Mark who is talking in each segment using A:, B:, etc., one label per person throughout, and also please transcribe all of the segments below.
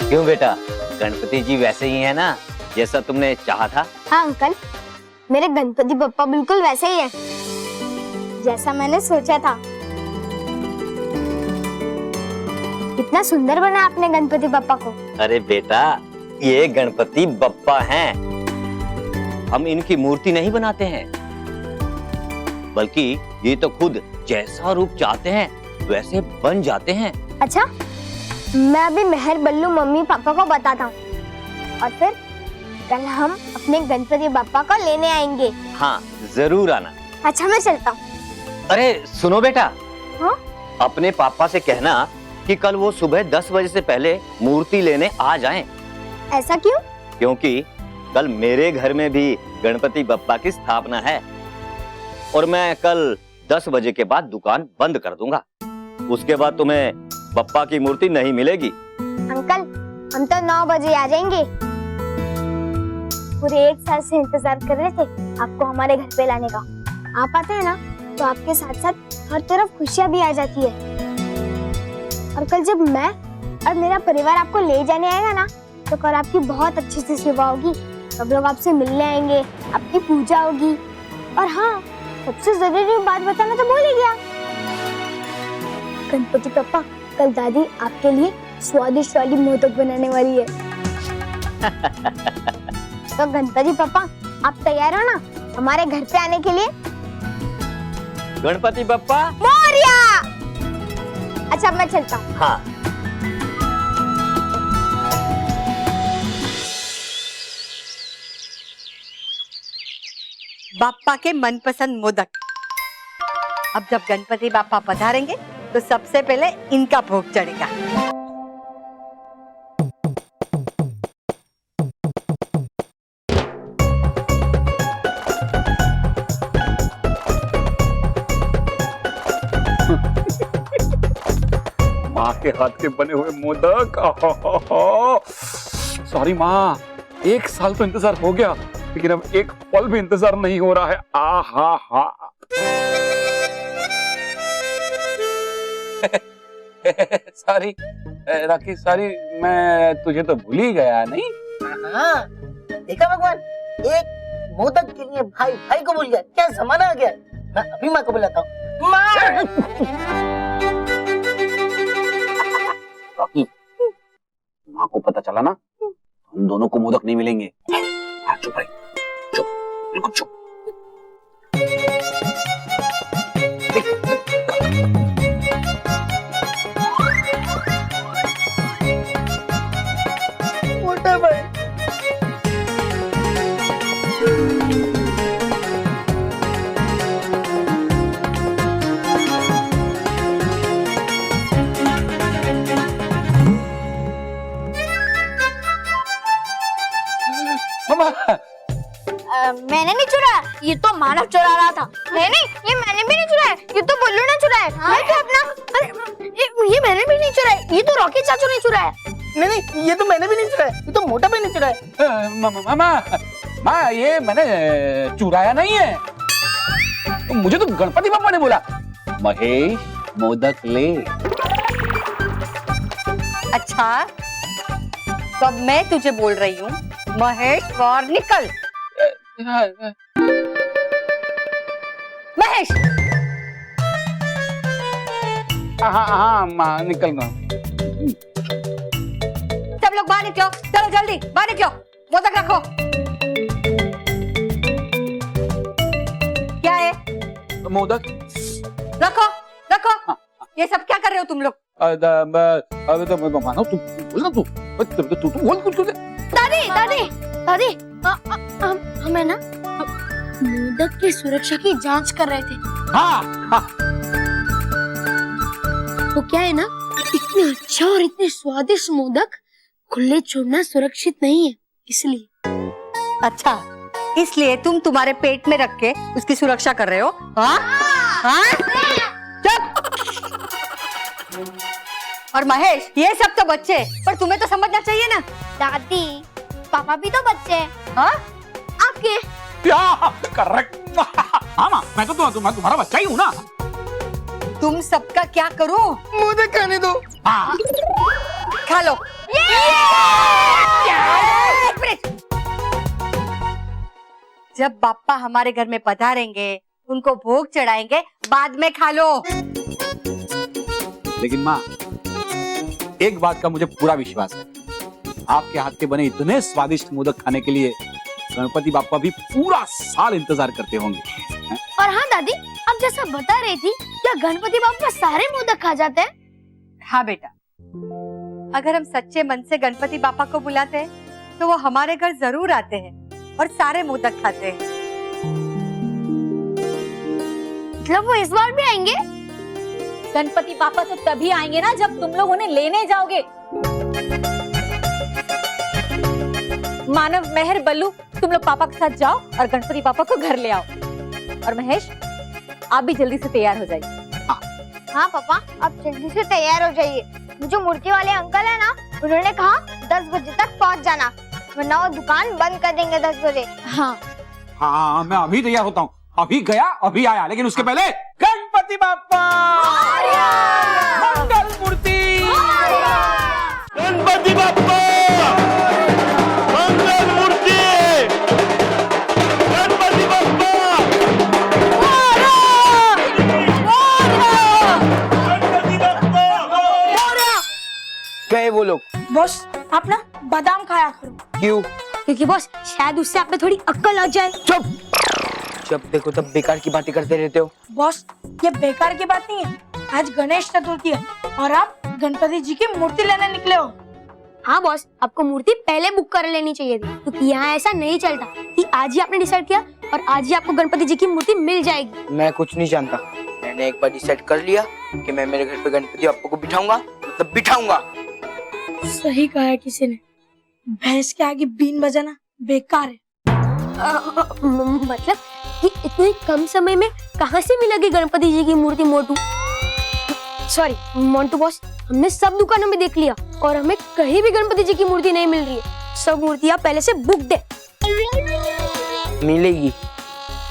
A: क्यों बेटा, गणपति जी वैसे ही है ना जैसा तुमने चाहा था?
B: हाँ अंकल, मेरे गणपति बप्पा बिल्कुल वैसे ही है जैसा मैंने सोचा था। कितना सुंदर बना आपने गणपति बप्पा को। अरे
A: बेटा, ये गणपति बप्पा हैं। हम इनकी मूर्ति नहीं बनाते हैं, बल्कि ये तो खुद जैसा रूप चाहते हैं वैसे बन जाते हैं।
B: अच्छा, मैं अभी मेहर बल्लू मम्मी पापा को बताता हूँ और फिर कल हम अपने गणपति बप्पा को लेने आएंगे।
A: हाँ जरूर आना।
B: अच्छा मैं चलता हूँ।
A: अरे सुनो बेटा,
B: हाँ?
A: अपने पापा से कहना कि कल वो सुबह 10 बजे से पहले मूर्ति लेने आ जाएं।
B: ऐसा क्यों?
A: क्योंकि कल मेरे घर में भी गणपति बप्पा की स्थापना है और मैं कल 10 बजे के बाद दुकान बंद कर दूंगा। उसके बाद तुम्हें बप्पा की मूर्ति नहीं मिलेगी।
B: अंकल, हम तो 9 बजे आ जाएंगे। पूरे 1 साल से इंतजार कर रहे थे आपको हमारे घर पे लाने का। आप आते हैं ना तो आपके साथ साथ हर तरफ खुशियाँ भी आ जाती है। और कल जब मैं और मेरा परिवार आपको ले जाने आएगा ना तो कल आपकी बहुत अच्छी से सेवा होगी। सब लोग आपसे मिलने आएंगे, आपकी पूजा होगी। और हाँ, सबसे जरूरी बात बताना तो भूल ही गया। गणपति पापा, कल दादी आपके लिए स्वादिष्ट वाली मोदक बनाने वाली है। तो गणपति पापा, आप तैयार हो ना हमारे घर पे आने के लिए?
A: गणपति बप्पा
B: मोरया। अच्छा अब मैं चलता हूँ।
A: हाँ।
C: बाप्पा के मनपसंद मोदक। अब जब गणपति बाप्पा पधारेंगे तो सबसे पहले इनका भोग चढ़ेगा।
D: माँ के हाथ के बने हुए मोदक। सॉरी माँ, 1 साल तो इंतजार हो गया, लेकिन अब एक पल भी इंतजार नहीं हो रहा है। हा हा। सॉरी राखी, सॉरी, मैं तुझे तो भूल ही गया। नहीं
E: हाँ, देखा भगवान, एक मोदक के लिए भाई भाई को भूल गया। क्या जमाना आ गया। मैं अभी माँ को बुलाता हूँ। माँ!
D: राखी, माँ को पता चला ना, हम दोनों को मोदक नहीं मिलेंगे। चुप भाई, चुप, बिल्कुल चुप।
E: मोटा भाई,
B: मैंने नहीं चुराया, ये तो मानव चुरा रहा था। नहीं, ये मैंने भी नहीं चुराया, ये तो बुल्लू ने चुराया। मैं तो अपना, अरे ये मैंने भी नहीं चुराया, ये तो रॉकी चाचू ने चुराया।
E: नहीं, ये तो मैंने भी नहीं चुराया, ये तो मोटा भाई ने चुराया।
D: माँ, ये मैंने चुराया नहीं है। तो मुझे तो गणपति बाप्पा ने बोला, महेश मोदक ले।
C: अच्छा, तो अब मैं तुझे बोल रही हूँ, महेश बाहर निकल। महेश!
D: हाँ माँ, निकल गया।
C: सब लोग बाहर निकलो, चलो जल्दी बाहर निकलो। मोदक रखो। क्या है?
D: मोदक
C: रखो रखो। ये सब क्या कर रहे हो तुम लोग?
D: मानो तू बोल ना, तू बोल।
B: दादी, हमें ना मोदक की सुरक्षा की जांच कर रहे थे।
D: हाँ।
B: तो क्या है ना, इतने अच्छा और इतने स्वादिष्ट मोदक खुले छोड़ना सुरक्षित नहीं है, इसलिए।
C: अच्छा, इसलिए तुम तुम्हारे पेट में रख के उसकी सुरक्षा कर रहे हो? हाँ हाँ, चुप। और महेश, ये सब तो बच्चे, पर तुम्हें तो समझना चाहिए ना।
B: दादी, पापा भी तो बच्चे हैं।
C: हाँ,
B: आपके?
D: करेक्ट। हाँ माँ, मैं तो तुम्हारा बच्चा ही हूँ ना।
C: तुम सबका क्या करूं?
E: मोदक खाने दो।
D: हाँ।
C: खा लो। जब बाप्पा हमारे घर में पधारेंगे, उनको भोग चढ़ाएंगे, बाद में खा लो।
D: लेकिन माँ, एक बात का मुझे पूरा विश्वास है, आपके हाथ के बने इतने स्वादिष्ट मोदक खाने के लिए गणपति बाप्पा भी पूरा साल इंतजार करते होंगे।
B: और हाँ दादी, आप जैसा बता रही थी, क्या गणपति बाप्पा सारे मोदक खा जाते हैं?
C: हाँ बेटा, अगर हम सच्चे मन से गणपति बाप्पा को बुलाते हैं तो वो हमारे घर जरूर आते हैं और सारे मोदक खाते हैं।
B: मतलब वो इस बार भी आएंगे?
F: गणपति पापा तो तभी आएंगे ना जब तुम लोग उन्हें लेने जाओगे। मानव, मेहर, बल्लू, तुम लोग पापा के साथ जाओ और गणपति पापा को घर ले आओ। और महेश, आप भी जल्दी से तैयार हो जाइए।
B: हाँ पापा, आप जल्दी से तैयार हो जाइए। वो जो मूर्ति वाले अंकल है ना, उन्होंने कहा 10 बजे तक पहुंच जाना, वरना वो दुकान बंद कर देंगे 10 बजे।
F: हाँ
D: हाँ, मैं अभी तैयार होता हूँ, अभी गया अभी आया, लेकिन उसके पहले गणपति बाप्पा मंगल मूर्ति,
A: गणपति बाप्पा मंगल मूर्ति, गणपति बाप्पा
E: गए वो लोग।
B: बॉस, आप ना बादाम खाया करो।
E: क्यों?
B: क्योंकि बॉस, शायद उससे आप में थोड़ी अक्ल आ जाए।
E: चुप, जब देखो तब बेकार की बातें करते रहते हो।
G: बॉस, ये बेकार की बात नहीं है। आज गणेश चतुर्थी है और आप गणपति जी की मूर्ति लेने निकले हो।
B: हाँ बॉस, आपको मूर्ति पहले बुक कर लेनी चाहिए थी, क्योंकि यहाँ ऐसा नहीं चलता कि आज ही आपने डिसाइड किया और आज ही आपको गणपति जी की मूर्ति मिल जाएगी।
E: मैं कुछ नहीं जानता, मैंने एक बार डिसाइड कर लिया कि मैं मेरे घर पे गणपति बाप्पा को बिठाऊंगा, मतलब बिठाऊंगा।
G: सही कहा है किसी ने, भैंस के आगे बीन बजाना बेकार है।
B: मतलब कि इतने कम समय में कहाँ से मिलेगी गणपति जी की मूर्ति मोटू? सॉरी मोंटू बॉस, हमने सब दुकानों में देख लिया और हमें कहीं भी गणपति जी की मूर्ति नहीं मिल रही है। सब मूर्तियाँ पहले से बुक्ड है।
E: मिलेगी,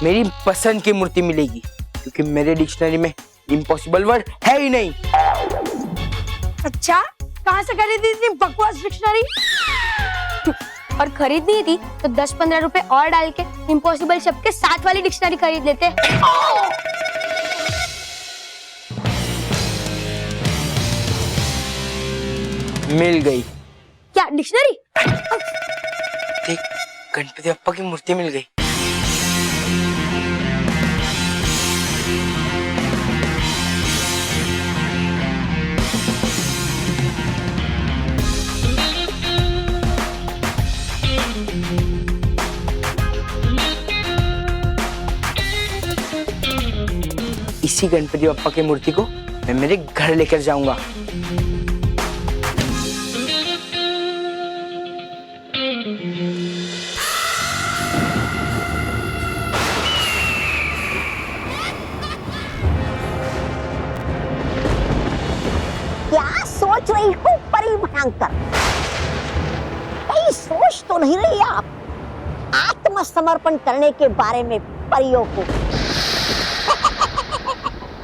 E: मेरी पसंद की मूर्ति मिलेगी, क्योंकि मेरे डिक्शनरी में इम्पॉसिबल वर्ड है ही नहीं।
G: अच्छा, कहाँ से खरीदी इतनी बकवास डिक्शनरी?
B: और खरीदनी थी तो 10-15 रुपए और डाल के इम्पॉसिबल शब्द के साथ वाली डिक्शनरी खरीद लेते।
E: मिल गई।
B: क्या डिक्शनरी?
E: देख, गणपति बाप्पा की मूर्ति मिल गई। इसी गणपति बाप्पा की मूर्ति को मैं मेरे घर लेकर जाऊंगा।
H: क्या सोच रही हो परी भयंकर? कहीं सोच तो नहीं रही आप आत्मसमर्पण करने के बारे में परियों को?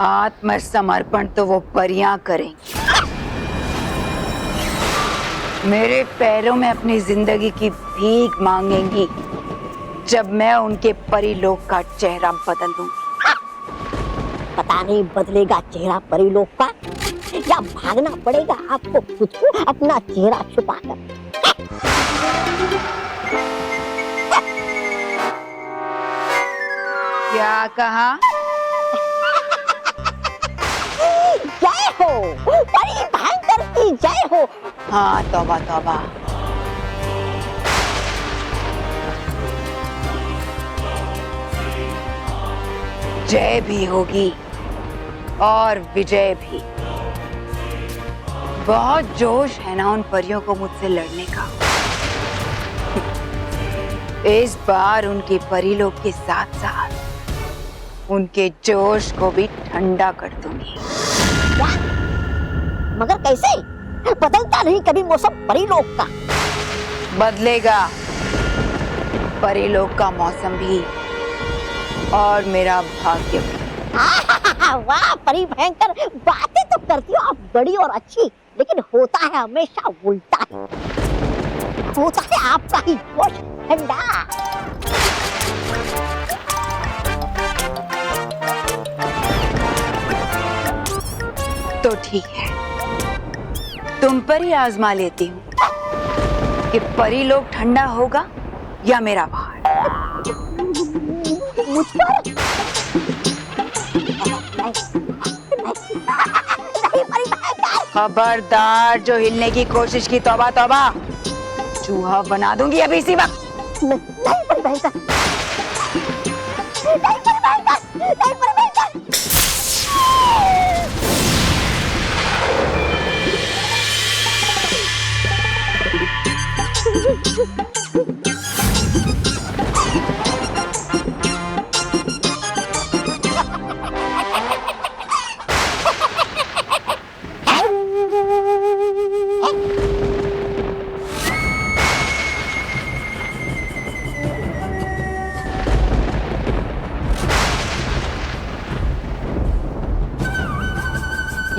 I: आत्मसमर्पण तो वो परियां करेंगी। मेरे पैरों में अपनी जिंदगी की भीख मांगेंगी जब मैं उनके परिलोक का चेहरा बदल दूंगी।
H: पता नहीं बदलेगा चेहरा परिलोक का या भागना पड़ेगा आपको खुद को अपना चेहरा छुपाकर।
I: क्या कहा?
H: जय हो परी भयंकर की जय हो।
I: हाँ, तौबा तौबा। जय भी होगी और विजय भी। बहुत जोश है ना उन परियों को मुझसे लड़ने का। इस बार उनके परिलोक के साथ साथ उनके जोश को भी ठंडा कर दूंगी।
H: क्या? मगर कैसे? बदलता नहीं कभी मौसम परिलोक का।
I: बदलेगा परिलोक का मौसम भी और मेरा भाग्य भी।
H: वाह परी भयंकर, बातें तो करती हो आप बड़ी और अच्छी, लेकिन होता है हमेशा उल्टा ही। होता है आपका ही जोश ठंडा।
I: ठीक है, तुम पर ही आजमा लेती हूँ कि परी लोग ठंडा होगा या मेरा भार।
H: मुझ पर
I: खबरदार, जो हिलने की कोशिश की तौबा तौबा, चूहा बना दूंगी अभी इसी वक्त।
H: नहीं परी भयंकर, नहीं परी भयंकर, नहीं परी भयंकर।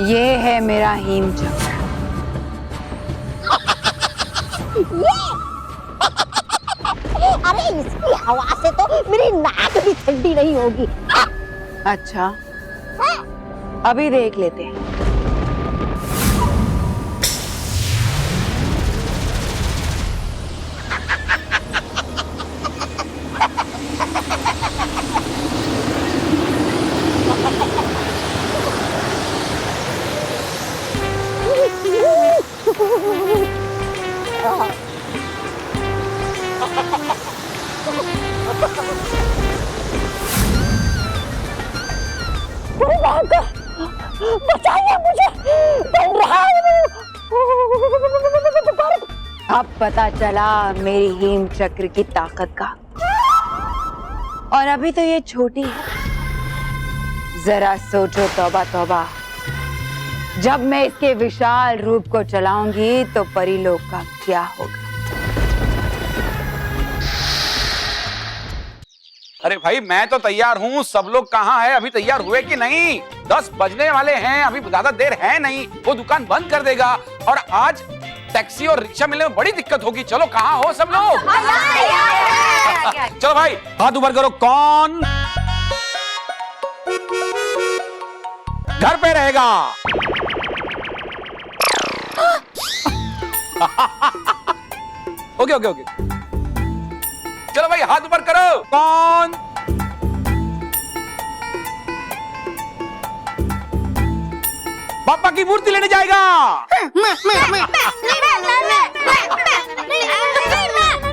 I: ये है मेरा हीम चक्र।
H: अरे इसकी हवा से तो मेरी नाक भी ठंडी नहीं होगी।
I: अच्छा, अभी देख लेते हैं।
H: बचाइए मुझे, बन रहा हूँ।
I: अब पता चला मेरी हीम चक्र की ताकत का। और अभी तो ये छोटी है, जरा सोचो तौबा तौबा, जब मैं इसके विशाल रूप को चलाऊंगी तो परी लोग का क्या होगा।
D: अरे भाई मैं तो तैयार हूँ, सब लोग कहाँ हैं? अभी तैयार हुए कि नहीं? 10 बजने वाले हैं, अभी ज्यादा देर है नहीं, वो दुकान बंद कर देगा और आज टैक्सी और रिक्शा मिलने में बड़ी दिक्कत होगी। चलो कहाँ हो सब लोग? चलो भाई हाथ ऊपर करो। कौन घर पे रहेगा? ओके ओके ओके, चलो भाई हाथ ऊपर करो। कौन पापा की मूर्ति लेने जाएगा?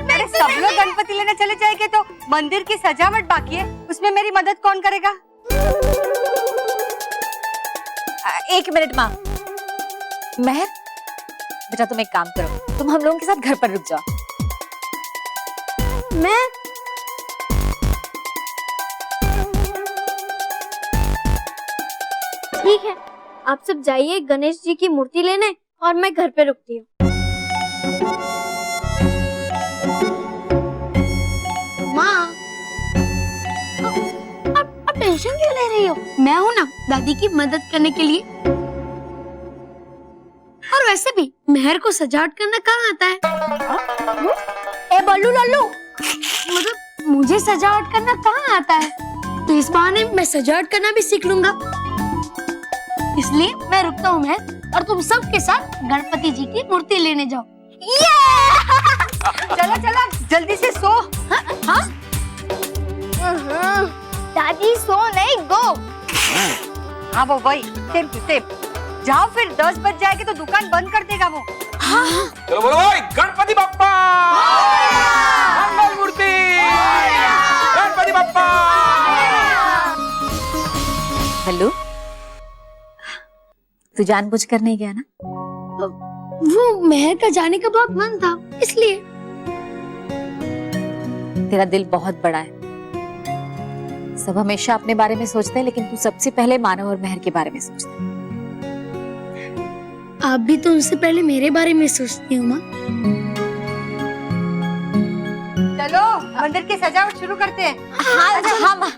C: अरे सब लोग गणपति लेने चले जाएंगे तो मंदिर की सजावट बाकी है, उसमें मेरी मदद कौन करेगा?
F: 1 मिनट माँ। महर बेटा, तुम एक काम करो, तुम हम लोगों के साथ घर पर रुक जाओ।
B: मैं ठीक है, आप सब जाइए गणेश जी की मूर्ति लेने और मैं घर पे रुकती हूँ। माँ, आप टेंशन क्यों ले रही हो? मैं हूँ ना दादी की मदद करने के लिए। और वैसे भी मेहर को सजावट करना कहाँ आता है? ए बल्लू लल्लू, मतलब मुझे सजावट करना कहाँ आता है? तो इस बहाने मैं सजावट करना भी सीख लूंगा। इसलिए मैं रुकता हूँ मैं, और तुम सब के साथ गणपति जी की मूर्ति लेने जाओ।
C: चलो चलो जल्दी से सो।
B: हाँ? दादी सो नहीं, गो।
C: हाँ वो वही, सेम टू सेम। जाओ, फिर 10 बज जाएंगे तो दुकान बंद कर देगा वो।
B: हाँ।
D: चलो बोलो भाई, गणपति बप्पा मंगल मूर्ति, गणपति बप्पा।
F: बल्लू, तू जानबूझ कर नहीं गया ना?
B: वो मेहर का जाने का बहुत मन था, इसलिए।
F: तेरा दिल बहुत बड़ा है, सब हमेशा अपने बारे में सोचते हैं, लेकिन तू सबसे पहले मानव और मेहर के बारे में सोचता है।
B: आप भी तो उनसे पहले मेरे बारे में सोचती हो माँ।
C: चलो मंदिर की सजावट शुरू करते हैं।
F: हाँ हाँ माँ।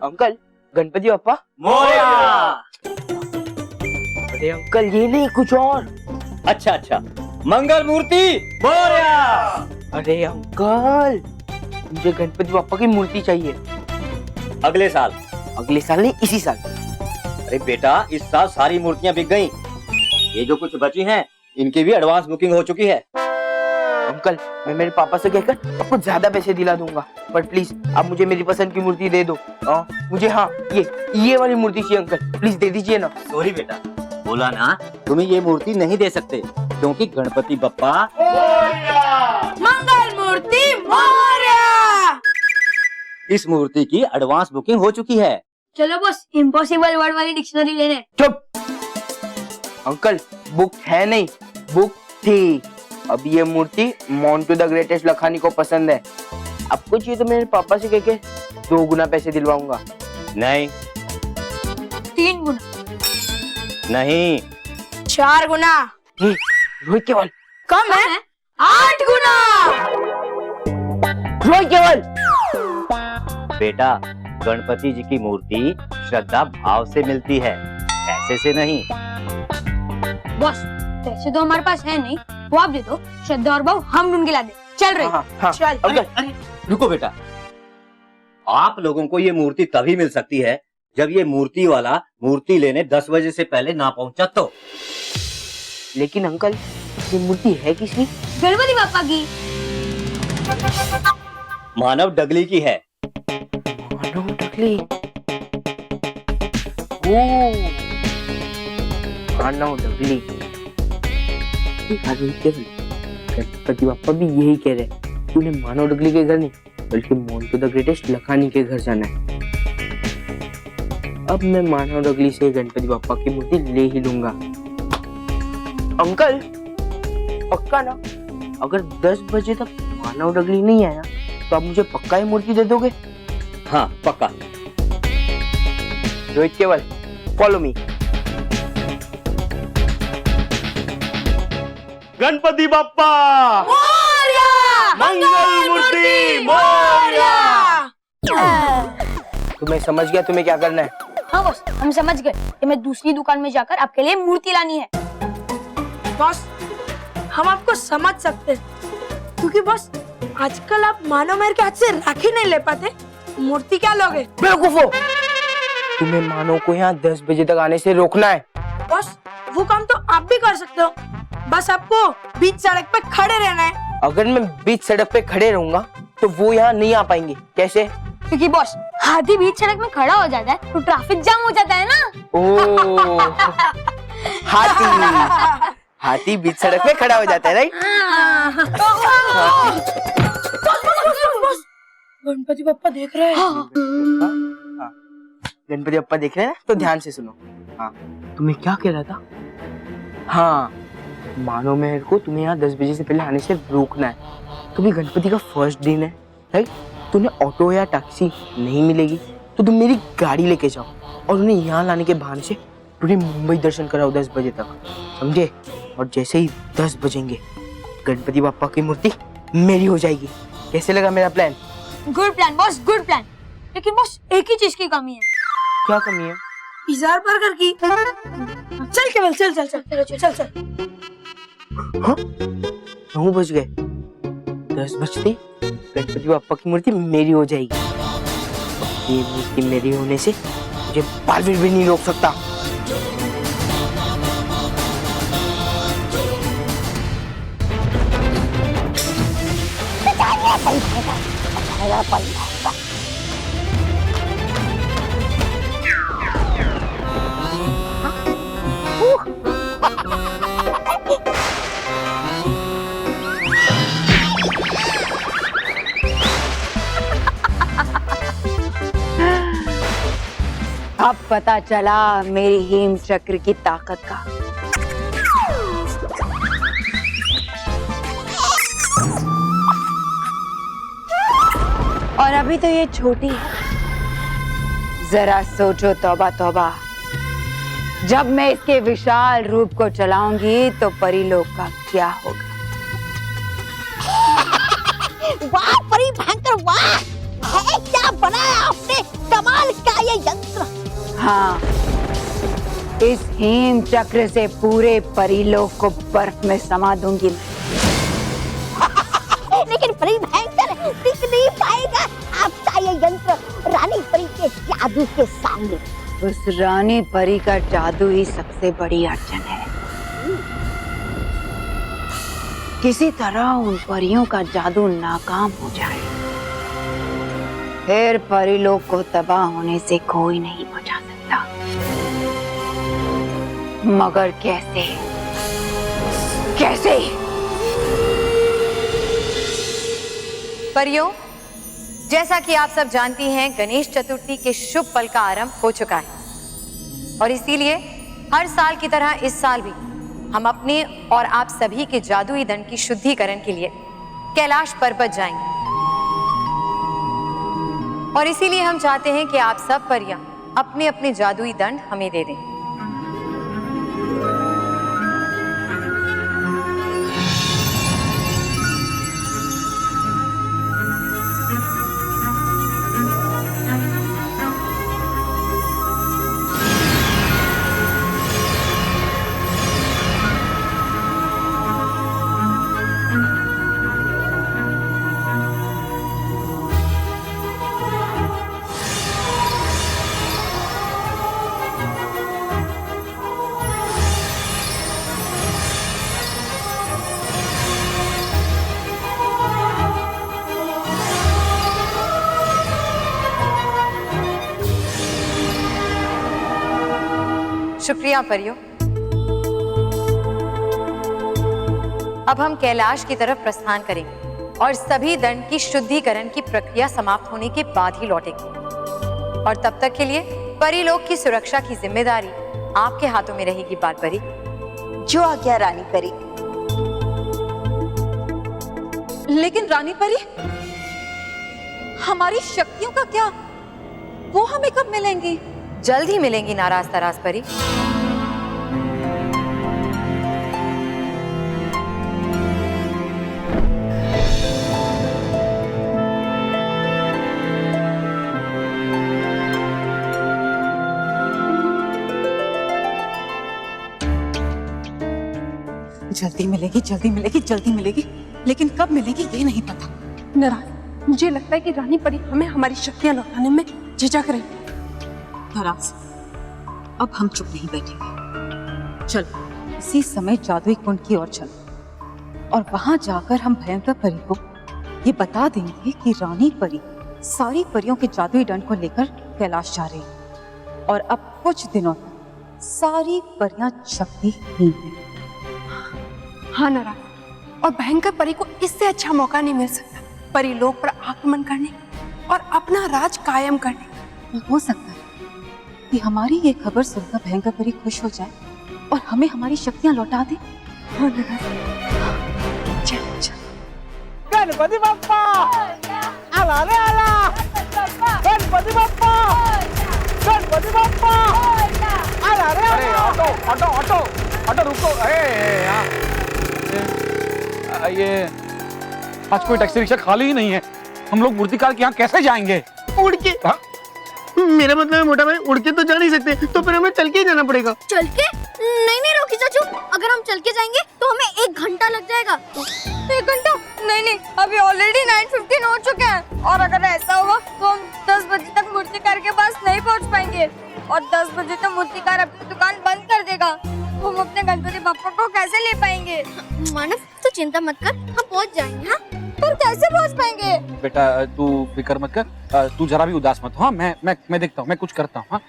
E: अंकल, गणपति बप्पा।
A: मोरया।
E: अरे अंकल, ये नहीं, कुछ और।
A: अच्छा अच्छा, मंगल मूर्ति मोरया।
E: अरे अंकल, मुझे गणपति बप्पा की मूर्ति चाहिए।
A: अगले साल।
E: अगले साल नहीं, इसी साल।
A: अरे बेटा, इस साल सारी मूर्तियां बिक गईं। ये जो कुछ बची हैं, इनकी भी एडवांस बुकिंग हो चुकी है।
E: अंकल, मैं मेरे पापा से कहकर आपको ज्यादा पैसे दिला दूंगा, बट प्लीज आप मुझे मेरी पसंद की मूर्ति दे दो। मुझे हाँ ये वाली मूर्ति चाहिए अंकल, प्लीज दे दीजिए ना।
A: सॉरी बेटा, बोला ना तुम्हें ये मूर्ति नहीं दे सकते, क्योंकि गणपति बप्पा
G: मंगल मूर्ति मोरया।
A: इस मूर्ति की एडवांस बुकिंग हो चुकी है।
B: चलो बस इम्पॉसिबल वर्ड वाली डिक्शनरी लेने।
E: चुप अंकल, बुक है नहीं, बुक थी। अब ये मूर्ति मोंटू द ग्रेटेस्ट लखानी को पसंद है। आपको चाहिए तो मेरे पापा से कह के 2 गुना पैसे दिलवाऊंगा।
A: नहीं
G: 3 गुना,
A: नहीं
G: 4 गुना,
E: रोहित केवल
G: कम है 8 गुना।
E: रोहित केवल
A: बेटा, गणपति जी की मूर्ति श्रद्धा भाव से मिलती है, पैसे से नहीं।
B: बॉस, पैसे तो हमारे पास है नहीं, वो आप दे दो, श्रद्धा और भाव हम ढूंढ के ला दे। चल रही।
E: हाँ,
G: चल।
E: अंकल
A: रुको बेटा, आप लोगों को ये मूर्ति तभी मिल सकती है जब ये मूर्ति वाला मूर्ति लेने 10 बजे से पहले ना पहुंचा तो।
E: लेकिन अंकल, ये मूर्ति है किसकी?
B: गणपति बापा की।
A: मानव डगली की है।
E: मानव डगली। मानव डगली। गणपति बापा भी यही कह रहे हैं, तूने मानव डगली के घर नहीं बल्कि मोंटू द ग्रेटेस्ट लखानी के घर जाना है। अब मैं मानव डगली से गणपति बापा की मूर्ति ले ही लूंगा। अंकल पक्का ना, अगर 10 बजे तक मानव डगली नहीं आया तो आप मुझे पक्का ही मूर्ति दे दोगे?
A: हाँ पक्का।
E: रोहित केवल, फॉलो मी।
A: गणपति बप्पा मंगल मूर्ति मोरया।
E: तुम्हें समझ गया तुम्हें क्या करना है?
B: हाँ बॉस, हम समझ गए कि मैं दूसरी दुकान में जाकर आपके लिए मूर्ति लानी है।
G: बॉस, हम आपको समझ सकते हैं, क्योंकि बॉस आजकल आप मानव मेहर के हाथ से राखी नहीं ले पाते, मूर्ति क्या लोगे?
E: बेवकूफो, तुम्हें मानव को यहाँ 10 बजे तक आने से रोकना है।
G: बॉस, वो काम तो आप भी कर सकते हो, बस आपको बीच सड़क पे खड़े रहना है।
E: अगर मैं बीच सड़क पे खड़े रहूंगा तो वो यहाँ नहीं आ पाएंगे। कैसे?
B: क्योंकि बॉस, हाथी बीच सड़क में खड़ा हो जाता है तो ट्रैफिक जाम हो जाता है ना।
E: ओ हाथी बीच सड़क पे खड़ा हो जाता है, राइट?
G: गणपति बप्पा देख रहे हैं।
E: गणपति बप्पा देख रहे हैं ना, तो ध्यान से सुनो। हाँ, तुम्हें क्या कह रहा था? हाँ, मानव मेहर को तुम्हें यहाँ 10 बजे से पहले आने से रोकना है। कभी गणपति का फर्स्ट दिन है, राइट? तुम्हें ऑटो या टैक्सी नहीं मिलेगी तो तुम मेरी गाड़ी लेके जाओ और उन्हें यहाँ लाने के बहाने से पूरी मुंबई दर्शन कराओ 10 बजे तक, समझे? और जैसे ही 10 बजेंगे गणपति बापा की मूर्ति मेरी हो जाएगी। कैसे लगा मेरा plan?
B: Good plan boss, good plan. लेकिन बॉस, एक ही चीज की कमी है।
E: क्या कमी है?
G: पिज़्ज़ा बर्गर की। चल केवल, चल चल चल चल चल।
E: 9 बज गए, 10 बजते गणपति बापा की मूर्ति मेरी हो जाएगी। ये मूर्ति मेरी होने से मुझे बालवीर भी नहीं रोक सकता।
I: अब पता चला मेरी हेम चक्र की ताकत का। और अभी तो ये छोटी है, जरा सोचो तौबा तौबा, जब मैं इसके विशाल रूप को चलाऊंगी तो परीलोक का क्या होगा।
H: वाह परी भयंकर, वाह है क्या बनाया आपने, कमाल का ये यंत्र।
I: हाँ, इस हेम चक्र से पूरे परीलोक को बर्फ में समा दूंगी मैं।
H: लेकिन परी भयंकर टिक नहीं पाएगा आपका ये यंत्र रानी परी के जादू के सामने।
I: उस रानी परी का जादू ही सबसे बड़ी अड़चन है। किसी तरह उन परियों का जादू नाकाम हो जाए, फिर परी लोग को तबाह होने से कोई नहीं बचा सकता। मगर कैसे? कैसे?
C: परियों, जैसा कि आप सब जानती हैं, गणेश चतुर्थी के शुभ पल का आरंभ हो चुका है और इसीलिए हर साल की तरह इस साल भी हम अपने और आप सभी के जादुई दंड की शुद्धिकरण के लिए कैलाश पर्वत जाएंगे। और इसीलिए हम चाहते हैं कि आप सब परियां अपने अपने जादुई दंड हमें दे दें। शुक्रिया परियों। अब हम कैलाश की तरफ प्रस्थान करेंगे और सभी दंड की शुद्धिकरण की प्रक्रिया समाप्त होने के बाद ही लौटेंगे। और तब तक के लिए परी लोग की सुरक्षा की जिम्मेदारी आपके हाथों में रहेगी बाल परी।
H: जो आज्ञा रानी परी।
F: लेकिन रानी परी, हमारी शक्तियों का क्या? वो हमें कब मिलेंगी?
C: जल्द ही मिलेंगी नाराज तराज परी।
J: जल्दी मिलेगी, जल्दी मिलेगी, जल्दी मिलेगी, लेकिन कब मिलेगी ये नहीं पता।
G: नाराज, मुझे लगता है कि रानी परी हमें हमारी शक्तियां लौटाने में झिझक रही।
J: नाराज, अब हम चुप नहीं बैठेंगे। चलो इसी समय जादुई कुंड की ओर चलो और वहां जाकर हम भयंकर परी को ये बता देंगे कि रानी परी सारी परियों के जादुई दंड को लेकर कैलाश जा रही है और अब कुछ दिनों तक सारी परियां शक्तिहीन हैं।
G: हाँ नाराज, और भयंकर परी को इससे अच्छा मौका नहीं मिल सकता परी लोग पर आक्रमण करने और अपना राज कायम करने।
J: हो सकता है कि हमारी ये खबर सुनकर भयंकर परी खुश हो जाए और हमें हमारी शक्तियां लौटा दे।
G: हाँ नाराज, चल चल।
E: गणपति बप्पा आला रे आला, गणपति बप्पा, गणपति बप्पा आला रे
D: अरे
E: आला।
D: ऑटो ऑटो ऑटो ऑटो रुको। ये आज कोई टैक्सी रिक्शा खाली ही नहीं है। हम लोग मूर्तिकार के यहाँ कैसे जाएंगे?
E: उड़ के?
D: हाँ?
E: मेरा मतलब है मोटा भाई, उड़ के तो जा नहीं सकते, तो फिर हमें चल के ही जाना पड़ेगा।
B: चल के? नहीं नहीं रोकी चाचू, अगर हम चल के जाएंगे तो हमें 1 घंटा लग जाएगा। 1 घंटा? नहीं नहीं, अभी ऑलरेडी 9:15 हो चुके हैं और अगर ऐसा हुआ तो हम 10 बजे तक मूर्तिकार के पास नहीं पहुंच पाएंगे और 10 बजे तक मूर्तिकार अपनी दुकान बंद कर देगा। हम अपने गणपति बप्पा को कैसे ले पाएंगे? मानव तो चिंता मत कर, हम पहुंच जाएंगे। हाँ, पर कैसे पहुंच पाएंगे?
D: बेटा तू फिक्र मत कर, तू जरा भी उदास मत हो। हाँ, मैं देखता हूँ, मैं कुछ करता हूँ। हाँ?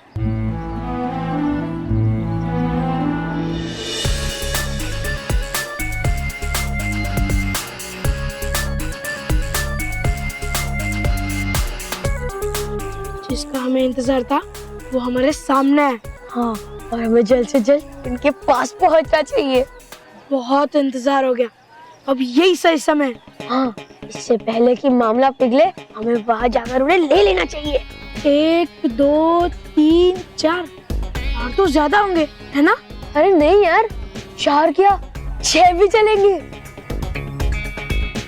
G: जिसका हमें इंतजार था वो हमारे सामने है। हाँ, और हमें जल्द से जल्द इनके पास पहुंचना चाहिए। बहुत इंतजार हो गया, अब यही सही समय है। हाँ, इससे पहले कि मामला पिघले हमें वहां जाकर उन्हें ले लेना चाहिए। 1 2 3 4 और तो ज्यादा होंगे, है ना? अरे नहीं यार, 4 क्या 6 भी चलेंगे।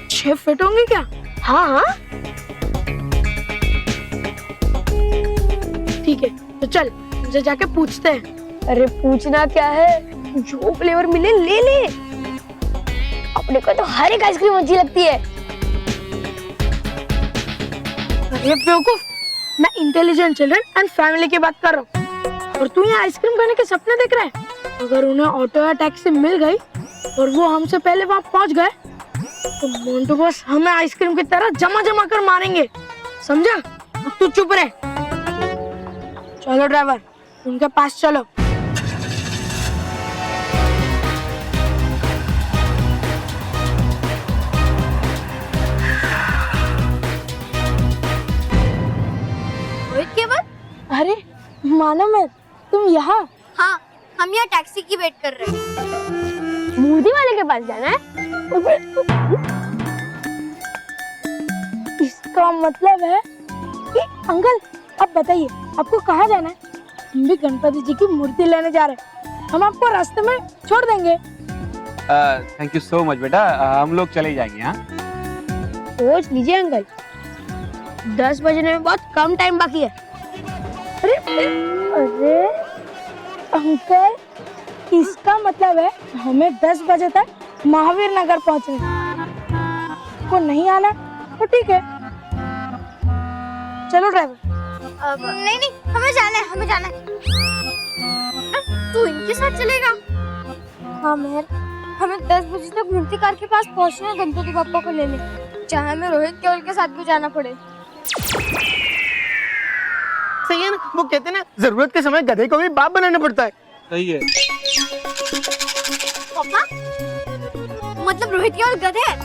G: 6 फिट होंगे क्या? हाँ हाँ ठीक है, तो चल उनसे जाके पूछते हैं। अरे पूछना क्या है, जो फ्लेवर मिले ले ले। अपने को तो हर एक आइसक्रीम अच्छी लगती है। अरे बेवकूफ, मैं इंटेलिजेंट चिल्ड्रन एंड फैमिली की बात कर रहा हूँ। और तू यहाँ आइसक्रीम खाने के सपने देख रहा है? अगर उन्हें ऑटो या टैक्सी मिल गई और वो हमसे पहले वहाँ पहुँच गए तो मोन्टू बॉस हमें आइसक्रीम की तरह जमा जमा कर मारेंगे, समझा? अब तू चुप रहे। चलो ड्राइवर, उनके पास चलो। अरे मानो मैं, तुम यहाँ?
B: हाँ, हम यहाँ टैक्सी की वेट कर रहे हैं। मूर्ति वाले के पास जाना है?
G: इसका मतलब है कि अंकल, अब बताइए आपको कहाँ जाना है? हम भी गणपति जी की मूर्ति लेने जा रहे हैं, हम आपको रास्ते में छोड़ देंगे।
D: थैंक यू सो मच बेटा, हम लोग चले जाएंगे। हाँ,
G: सोच लीजिए अंकल, 10 बजने में बहुत कम टाइम बाकी है। अरे अरे अंकल, इसका मतलब है हमें 10 बजे तक महावीर नगर पहुंचना है। को नहीं आना तो ठीक है, चलो ड्राइवर।
B: नहीं, हमें जाना है, हमें जाना है। तू इनके साथ चलेगा? हाँ मेहर, हमें 10 बजे तक मूर्ति कार के पास पहुंचना है गणपति बप्पा को लेने, चाहे हमें रोहित केवल के साथ भी जाना पड़े।
E: सही है ना, वो कहते हैं ना, जरूरत के समय गधे को भी बाप बनाना पड़ता है।
D: सही है।
B: पापा, मतलब रोहित केवल गधे है?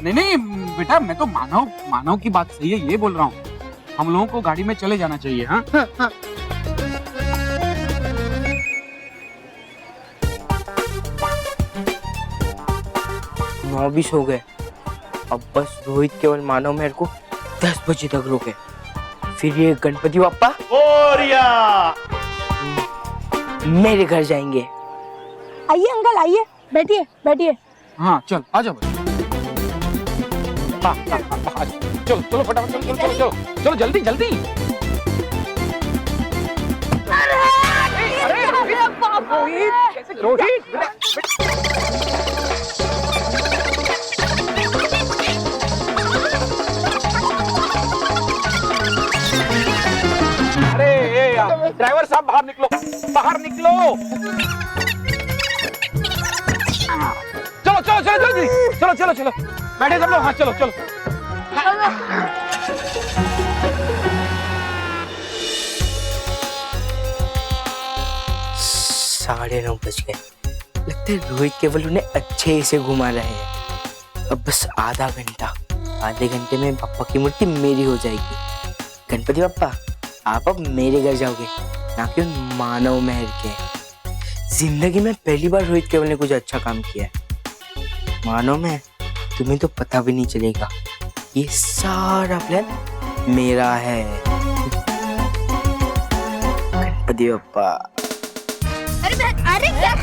D: नहीं बेटा, मैं तो मानव की बात सही है, ये बोल रहा हूँ। हम लोगों को गाड़ी में चले जाना चाहिए। हाँ
E: हाँ। नौ 20 हो गए, अब बस रोहित केवल मानव मेरे को 10 बजे तक रोके, फिर ये गणपति बप्पा मेरे घर जाएंगे।
G: आइए अंकल, आइए, बैठिए बैठिए।
D: हाँ चल, आ जाओ। हाँ, चलो फटाफट, चलो जल्दी। अरे रोहित, अरे ड्राइवर साहब, बाहर निकलो। चलो जल्दी, चलो बैठे सब लोग। हाँ चलो।
E: 9:30 बज गए, लगता है रोहित केवल उन्हें अच्छे से घुमा रहे हैं। अब बस आधे घंटे में पापा की मूर्ति मेरी हो जाएगी। गणपति बप्पा, आप अब मेरे घर जाओगे, ना कि उन मानव महर के। जिंदगी में पहली बार रोहित केवल ने कुछ अच्छा काम किया है। मानव महर, तुम्हें तो पता भी नहीं चलेगा, ये सारा प्लान मेरा है। गणपति बप्पा।
B: अरे क्या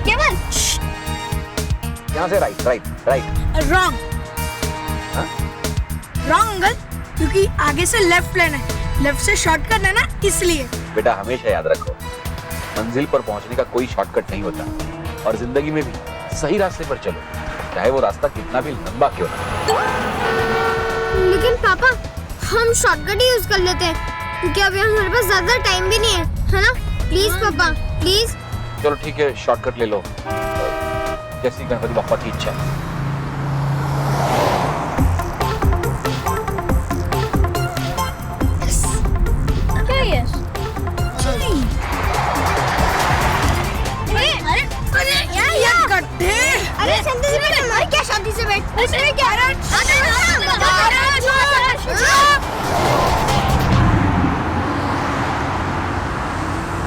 B: केवल?
D: यहाँ से राइट।
G: रॉन्ग अंकल, क्योंकि आगे से लेफ्ट लेना है, लेफ्ट से शॉर्टकट है ना, इसलिए।
D: बेटा हमेशा याद रखो, मंजिल पर पहुंचने का कोई शॉर्टकट नहीं होता, और जिंदगी में भी सही रास्ते पर चलो, चाहे वो रास्ता कितना भी लंबा क्यों ना।
B: लेकिन पापा, हम शॉर्टकट ही यूज कर लेते हैं, क्योंकि अभी हमारे पास ज्यादा टाइम भी नहीं है ना? प्लीज पापा, प्लीज।
D: चलो ठीक है, शॉर्टकट ले लो, जैसी गणपति बप्पा की इच्छा।
B: क्या ये? अरे शांति से बैठ, हमारी क्या शांति से बैठ? अरे क्या?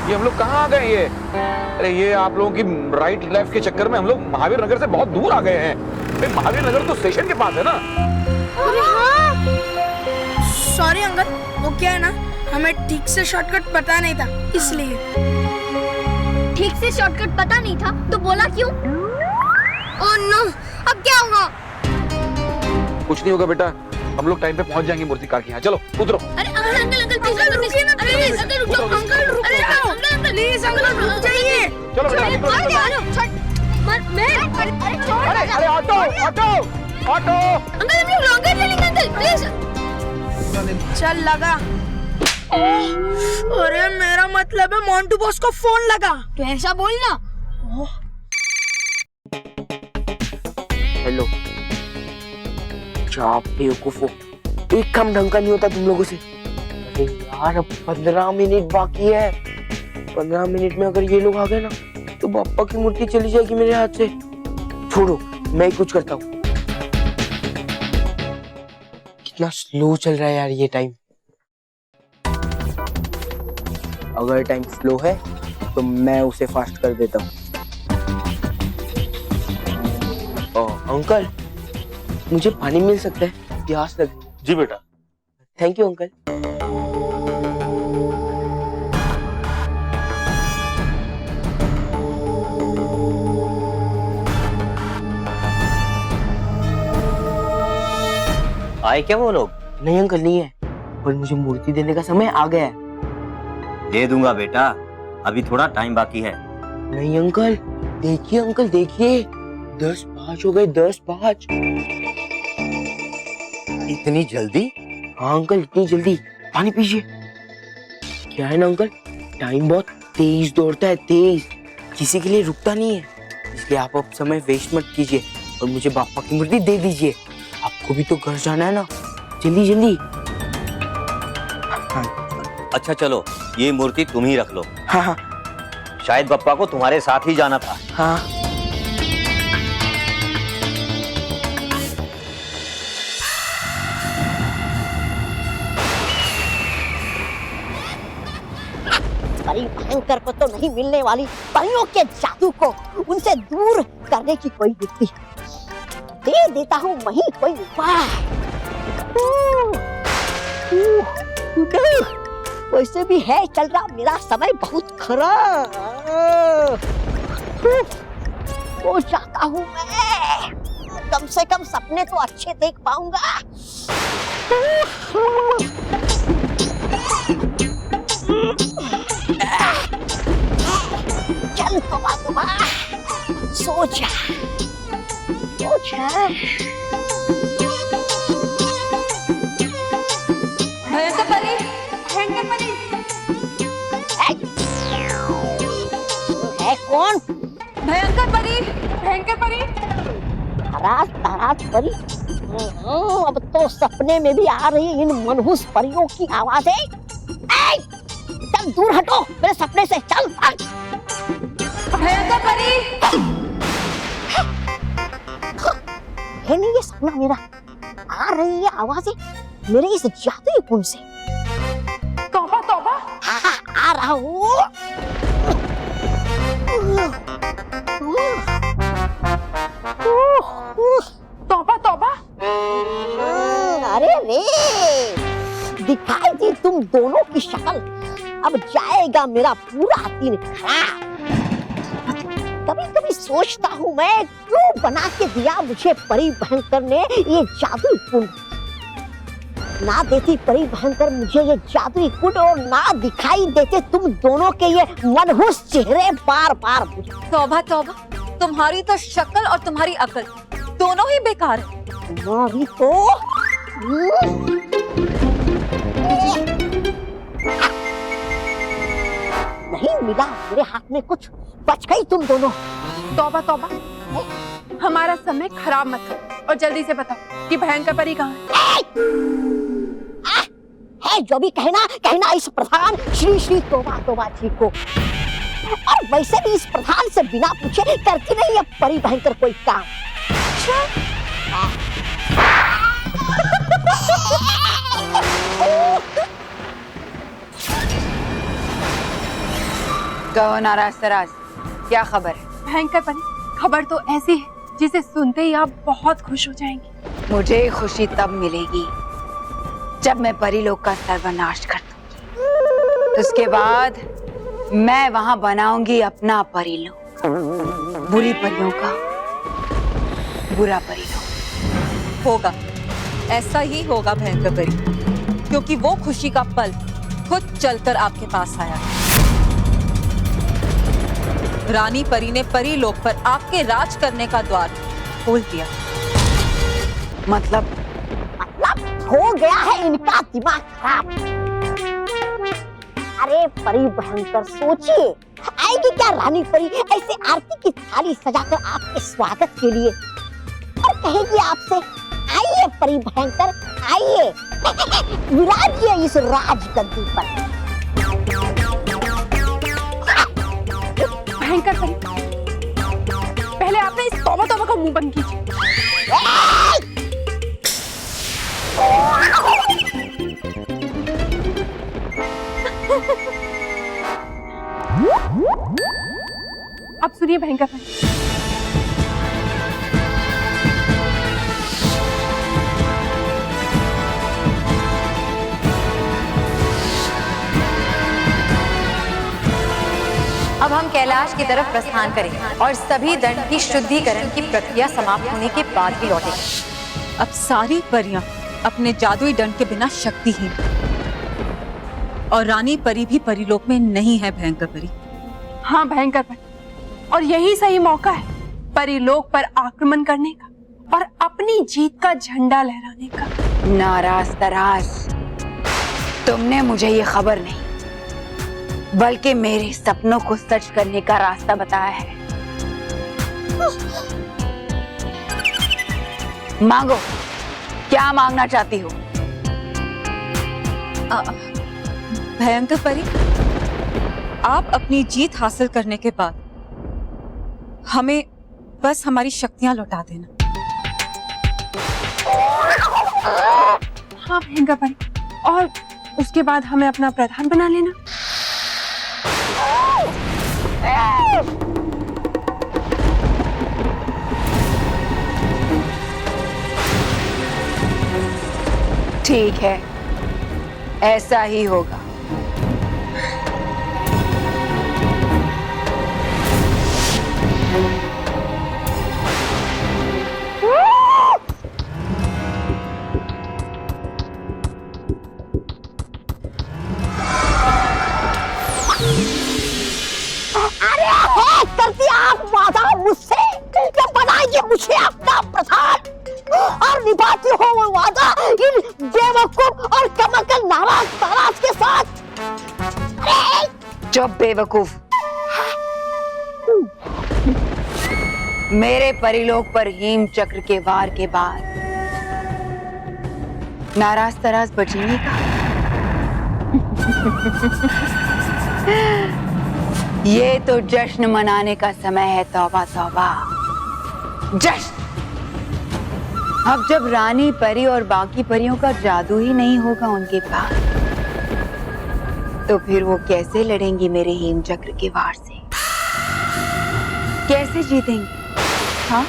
D: ये हम लोग कहाँ आ गए? ये अरे ये आप लोगों की राइट लेफ्ट के चक्कर में हम लोग महावीर नगर से बहुत दूर आ गए हैं। महावीर नगर तो स्टेशन के पास है ना।
G: सॉरी अंकल, वो क्या है ना, हमें ठीक से शॉर्टकट पता नहीं था, इसलिए।
B: ठीक से शॉर्टकट पता नहीं था तो बोला क्यों? ओह नो, अब क्या होगा?
D: कुछ नहीं होगा बेटा, हम लोग टाइम पे पहुंच जाएंगे मूर्ति कार के यहाँ। चलो उतरो।
B: अरे अंकल रुकिए ना, प्लीज अंकल रुको, अंकल प्लीज अंकल रुक जाइए।
D: चलो बेटा निकलो। अरे ऑटो
B: अंकल हम लोग लॉन्ग ले लेंगे अंकल, प्लीज।
G: चल लगा। अरे मेरा मतलब है मोंटू बॉस को फोन लगा।
B: तो ऐसा बोलना।
E: हेलो, क्या बेवकूफो, एक काम ढंग का नहीं होता तुम लोगों से। अरे यार, अब 15 मिनट बाकी है। 15 मिनट में अगर ये लोग आ गए ना तो बाप्पा की मूर्ति चली जाएगी मेरे हाथ से। छोड़ो, मैं ही कुछ करता हूँ। कितना स्लो चल रहा है यार ये टाइम। अगर टाइम स्लो है तो मैं उसे फास्ट कर देता हूँ। अंकल, मुझे पानी मिल सकता है? प्यास लगी।
A: जी बेटा।
E: Thank you uncle.
A: आए क्या वो लोग?
E: नहीं अंकल, नहीं है, पर मुझे मूर्ति देने का समय आ गया है।
A: दे दूंगा बेटा, अभी थोड़ा टाइम बाकी है।
E: नहीं अंकल, देखिए अंकल, देखिए 10-5 हो गए, 10-5।
A: इतनी जल्दी?
E: हाँ अंकल, इतनी जल्दी। पानी पीजिए। क्या है ना अंकल, टाइम बहुत तेज दौड़ता है, तेज, किसी के लिए रुकता नहीं है। इसलिए आप अब समय वेस्ट मत कीजिए और मुझे बाप्पा की मूर्ति दे दीजिए। आपको भी तो घर जाना है ना, जल्दी जल्दी।
A: अच्छा चलो, ये मूर्ति तुम ही रख लो।
E: हाँ हाँ
A: शायद बप्पा को तुम्हारे साथ ही जाना था।
E: हाँ।
H: परी भयंकर को तो नहीं मिलने वाली परियों के जादू को उनसे दूर करने की कोई युक्ति दे देता हूँ, वही कोई उपाय। वैसे भी है चल रहा मेरा समय बहुत खराब। हो जाता हूँ मैं, कम से कम सपने तो अच्छे देख पाऊंगा। चल तोबा सोचा सोचा।
F: भयंकर परी, भयंकर परी।
H: है कौन?
F: भयंकर परी, भयंकर परी।
H: ताराज ताराज परी। अब तो सपने में भी आ रही इन मनहूस परियों की आवाजें। चल दूर हटो मेरे सपने से, चल।
F: भयंकर परी।
H: है नहीं ये सपना मेरा, आ रही है आवाजें मेरे इस जादुई कुंड से।
F: तौबा तौबा।
H: हाँ, आ रहा हूँ।
F: तौबा तौबा।
H: अरे रे, दिखाई दी तुम दोनों की शक्ल। अब जाएगा मेरा पूरा दिन खराब। कभी कभी सोचता हूँ मैं, क्यों बना के दिया मुझे परी भयंकर ने ये जादुई कुंड। ना देती परी भयंकर मुझे ये जादुई कुंड और ना दिखाई देते तुम दोनों के ये मनहूस चेहरे बार बार।
F: तौबा तौबा, तुम्हारी तो शक्ल और तुम्हारी अकल दोनों ही बेकार है।
H: तुम्हारी तो नहीं मिला मेरे हाथ में कुछ, बच गई तुम दोनों।
F: तौबा तौबा, हमारा समय खराब मत करो और जल्दी से बताओ कि भयंकर परी कहाँ
H: है। जो भी कहना इस प्रधान श्री श्री तोबा तोबा जी को। और वैसे भी इस प्रधान से बिना पूछे करती नहीं है परी भयंकर कोई काम।
I: कहो नाराज तराज, क्या खबर है?
F: भयंकर परी, खबर तो ऐसी है जिसे सुनते ही आप बहुत खुश हो जाएंगी।
I: मुझे खुशी तब मिलेगी जब मैं परीलोक का सर्वनाश कर दूंगी। उसके बाद मैं वहां बनाऊंगी अपना परीलोक, बुरी परियों का बुरा परीलोक।
F: होगा, ऐसा ही होगा भयंकर परी, क्योंकि वो खुशी का पल खुद चलकर आपके पास आया। रानी परी ने परीलोक पर आपके राज करने का द्वार खोल दिया।
H: मतलब हो गया है इनका दिमाग खराब। अरे परी भयंकर, सोचिए आएगी क्या रानी परी ऐसे आरती की थाली सजाकर आपके स्वागत के लिए और कहेगी आपसे, आइए परी भयंकर आइए, विराजिए इस राजगद्दी पर।
G: भयंकर परी, पहले आपने इस तौबा तौबा का मुंह बंद कीजिए। अब सुनिए भयंकर परी,
C: अब हम कैलाश की तरफ प्रस्थान करेंगे और सभी दंड की शुद्धिकरण की प्रक्रिया समाप्त होने के बाद ही लौटेंगे।
J: अब सारी परियां अपने जादुई दंड के बिना शक्तिहीन, और रानी परी भी परिलोक में नहीं है भयंकर परी।
G: हाँ भयंकर परी, और यही सही मौका है परिलोक पर आक्रमण करने का और अपनी जीत का झंडा लहराने का।
I: नाराज तराज, तुमने मुझे ये खबर नहीं बल्कि मेरे सपनों को सच करने का रास्ता बताया है। मांगो, क्या मांगना चाहती हो?
J: भयंकर परी, आप अपनी जीत हासिल करने के बाद हमें बस हमारी शक्तियां लौटा देना।
G: हाँ भयंकर परी, और उसके बाद हमें अपना प्रधान बना लेना।
I: ठीक है, ऐसा ही होगा।
H: अरे है करती आप वादा मुझसे कि बनाइए मुझे अपना प्रधान और निभाती हो वो वादा इन बेवकूफ और कमकल नाराज ताराज के साथ।
I: चुप बेवकूफ, मेरे परिलोक पर हेम चक्र के वार के बाद नाराज तराज बचेंगे का? ये तो जश्न मनाने का समय है। तौबा तौबा, जश्न। अब जब रानी परी और बाकी परियों का जादू ही नहीं होगा उनके पास, तो फिर वो कैसे लड़ेंगी मेरे हेम चक्र के वार से? कैसे जीतेंगी? हाँ?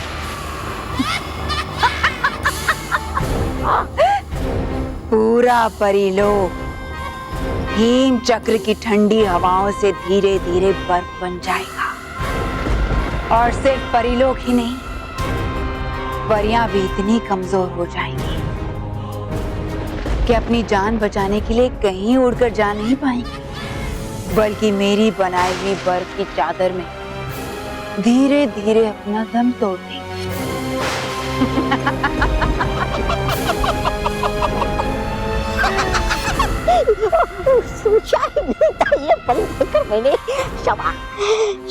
I: पूरा परिलोक हेम चक्र की ठंडी हवाओं से धीरे धीरे बर्फ बन जाएगा, और सिर्फ परिलोक ही नहीं, परियां भी इतनी कमजोर हो जाएंगी कि अपनी जान बचाने के लिए कहीं उड़कर जा नहीं पाएंगी, बल्कि मेरी बनाई हुई बर्फ की चादर में धीरे धीरे अपना दम तोड़ देंगी।
H: सोचा ही नहीं था ये पल देखकर मैंने। शाबाश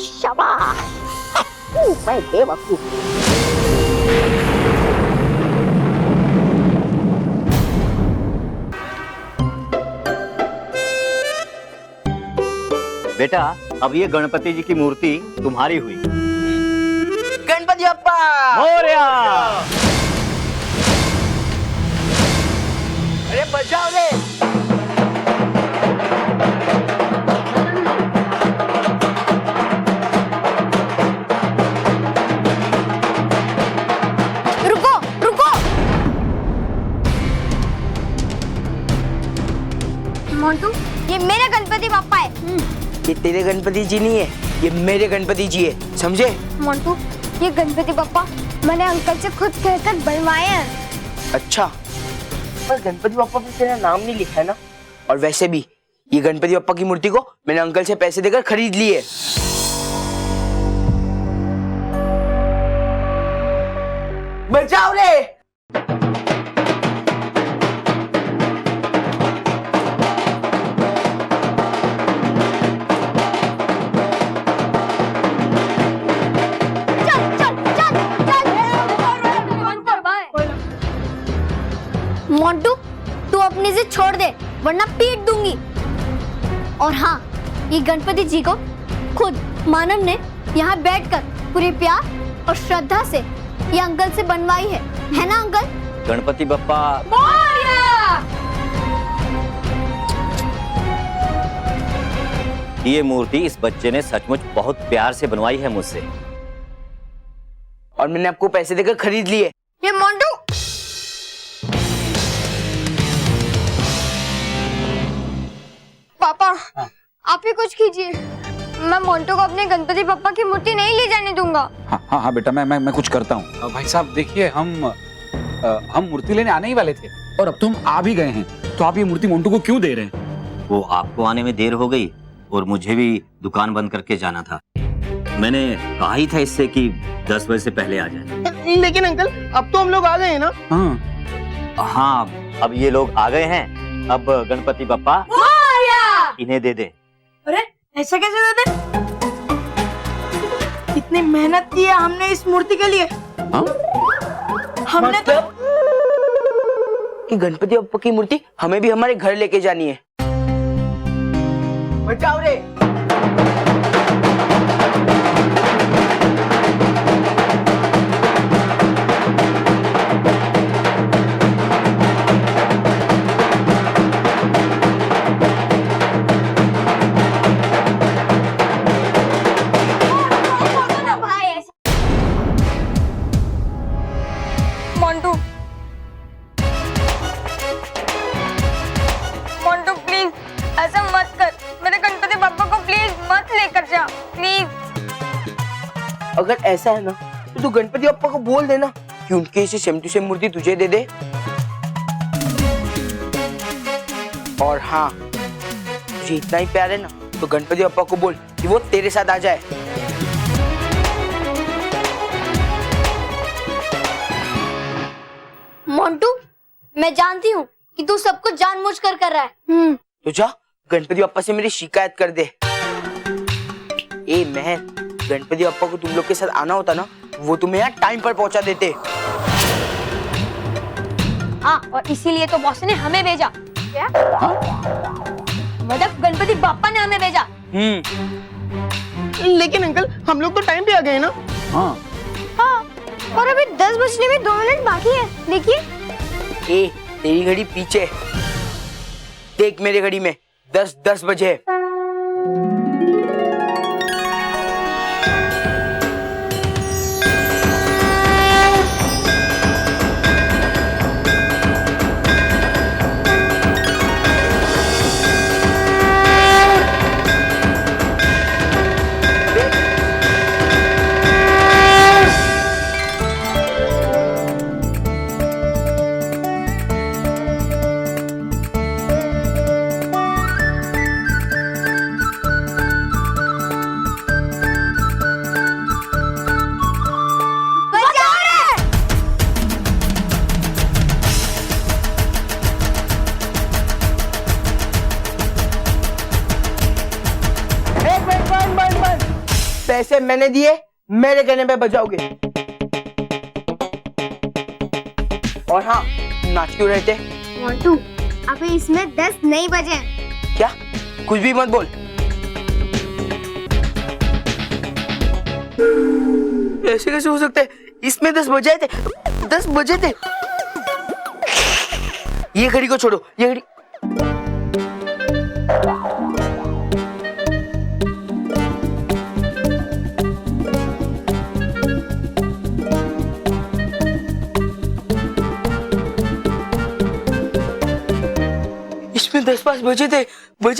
H: शाबाश, मैं बेवकूफ।
A: बेटा, अब ये गणपति जी की मूर्ति तुम्हारी हुई।
E: गणपति बप्पा
A: मोरया।
E: अरे बचाओ रे।
B: रुको रुको, मोंटू, ये मेरा गणपति बप्पा है।
E: ये तेरे गणपति जी नहीं है, ये मेरे गणपति जी है, समझे?
B: मोंटू, ये गणपति बप्पा मैंने अंकल से खुद कहकर बनवाए हैं।
E: अच्छा, पर गणपति बप्पा पे तेरा नाम नहीं लिखा है ना? और वैसे भी ये गणपति बप्पा की मूर्ति को मैंने अंकल से पैसे देकर खरीद ली है। बचाओ रे।
B: मोंटू, तू अपनी जिद छोड़ दे वरना पीट दूंगी। और हाँ, ये गणपति जी को खुद मानव ने यहाँ बैठकर पूरे प्यार और श्रद्धा से ये अंकल से बनवाई है ना अंकल?
A: गणपति बप्पा ये मूर्ति इस बच्चे ने सचमुच बहुत प्यार से बनवाई है मुझसे,
E: और मैंने आपको पैसे देकर खरीद लिए।
B: ये मोंटू, पापा आप ही कुछ कीजिए, मैं मोंटू को अपने गणपति बप्पा की मूर्ति नहीं ले जाने दूंगा।
D: हाँ बेटा, मैं कुछ करता हूँ। भाई साहब देखिए, हम मूर्ति लेने आने ही वाले थे और अब तो हम आ भी गए हैं, तो आप ये मूर्ति मोंटू को क्यों दे रहे हैं?
A: वो आपको आने में देर हो गई और मुझे भी दुकान बंद करके जाना था। मैंने कहा ही था इससे कि 10 बजे से पहले आ जाए।
E: लेकिन अंकल अब तो हम लोग आ गए हैं ना।
A: हाँ, अब ये लोग आ गए हैं, अब गणपति बप्पा इन्हें दे दे।
G: अरे ऐसा कैसे दे दे? कितनी मेहनत की है हमने इस मूर्ति के लिए। हमने तो
E: कि गणपति बप्पा की मूर्ति हमें भी हमारे घर लेके जानी है। बचाओ रे।
B: मोंटू, मोंटू प्लीज ऐसा मत कर, मेरे गणपति बप्पा को प्लीज मत लेकर जा प्लीज।
E: अगर ऐसा है ना तो तू गणपति बप्पा को बोल देना कि उनके इसे सेम टू सेम मूर्ति तुझे दे दे। और हाँ, तुझे इतना ही प्यार है ना तो गणपति बप्पा को बोल कि वो तेरे साथ आ जाए।
B: मोंटू, मैं जानती हूँ कि तू सब कुछ जानबूझकर कर रहा है।
E: तो जा गणपति बप्पा से मेरी शिकायत कर दे। ए महर, गणपति बप्पा को तुम लोग के साथ आना होता ना, वो तुम्हें यहाँ टाइम पर पहुंचा देते।
B: हाँ, और इसीलिए तो बॉस ने हमें भेजा। क्या? मतलब गणपति बप्पा ने हमें भेजा।
E: लेकिन अंकल हम लोग तो टाइम पे आ गए ना।
D: हाँ,
B: और अभी 10 बजने में 2 मिनट बाकी है। देखिए,
E: ए तेरी घड़ी पीछे देख, मेरे घड़ी में 10 बजे। पैसे मैंने दिए, मेरे कहने पे बजाओगे। और हाँ, नाच क्यों रहे थे?
B: मोंटू, अभी इसमें 10 नहीं बजे।
E: क्या? कुछ भी मत बोल। ऐसे कैसे हो सकता है? इसमें 10 बजे थे। 10 बजे थे। ये घड़ी को छोड़ो, ये घड़ी। इसमें 10-5 बजे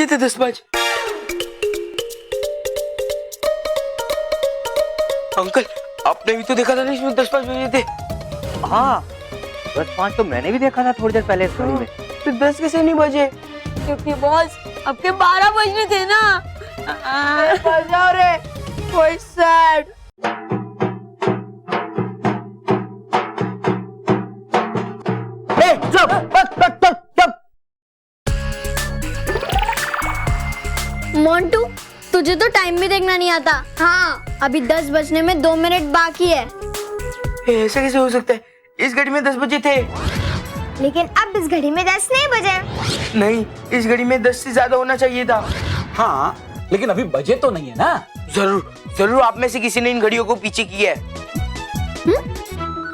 E: थे 10-5। अंकल आपने भी तो देखा था ना, इसमें 10-5 बजे थे।
A: हाँ, 10-5 तो मैंने भी देखा था थोड़ी देर पहले इस घड़ी में।
E: तो 10 कैसे नहीं बजे?
G: क्योंकि बॉस आपके 12 बजने थे ना।
E: बजाओ रे, कोई सैड।
B: मोंटू, तुझे तो टाइम भी देखना नहीं आता। हाँ, अभी 10 बजने में 2 मिनट बाकी है।
E: ऐसा कैसे हो सकता है? इस घड़ी में 10 बजे थे।
B: लेकिन अब इस घड़ी में 10 नहीं बजे।
E: नहीं, इस घड़ी में 10 से ज्यादा होना चाहिए था।
D: हाँ, लेकिन अभी बजे तो नहीं है ना।
E: जरूर जरूर आप में से किसी ने इन घड़ियों को पीछे किया है।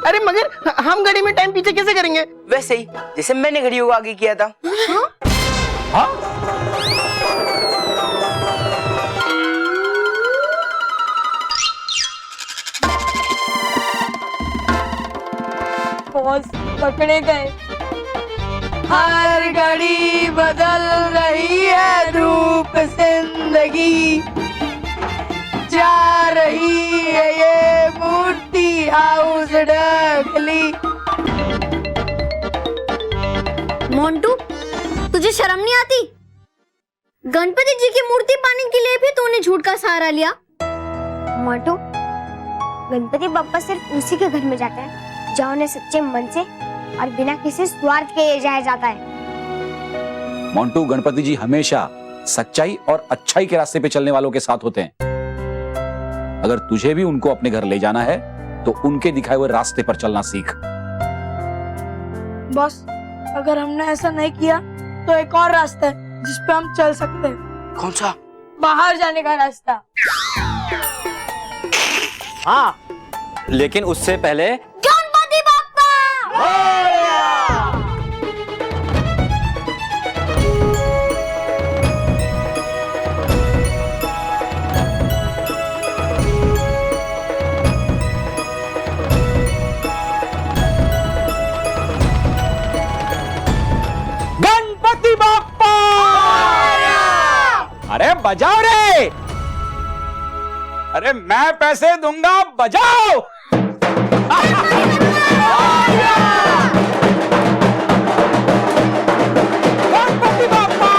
G: अरे मगर हम घड़ी में टाइम पीछे कैसे करेंगे?
E: वैसे ही जैसे मैंने घड़ियों को आगे किया था।
D: हाँ?
F: बॉस पकड़े गए।
G: हर घड़ी बदल रही है धूप जिंदगी, जा रही है ये मूर्ति हाउस ढकली।
B: मोंटू, तुझे शर्म नहीं आती? गणपति जी की मूर्ति पाने के लिए भी तूने झूठ का सहारा लिया। मोंटू, गणपति बप्पा सिर्फ उसी के घर में जाते हैं जहाँ उन्हें सच्चे मन से और बिना किसी स्वार्थ के ये जाया जाता है।
D: मोंटू, गणपति जी हमेशा सच्चाई और अच्छाई के रास्ते पे चलने वालों के साथ होते हैं। अगर तुझे भी उनको अपने घर ले जाना है तो उनके दिखाए हुए रास्ते पर चलना सीख।
G: बॉस, अगर हमने ऐसा नहीं किया तो एक और रास्ता है जिस पे हम चल सकते हैं।
E: कौन सा?
G: बाहर जाने का रास्ता।
A: हाँ, लेकिन उससे पहले
B: गणपति बप्पा!
D: गणपति बाप्पा! अरे बजाओ रे! अरे मैं पैसे दूंगा, बजाओ! गणपति बाप्पा!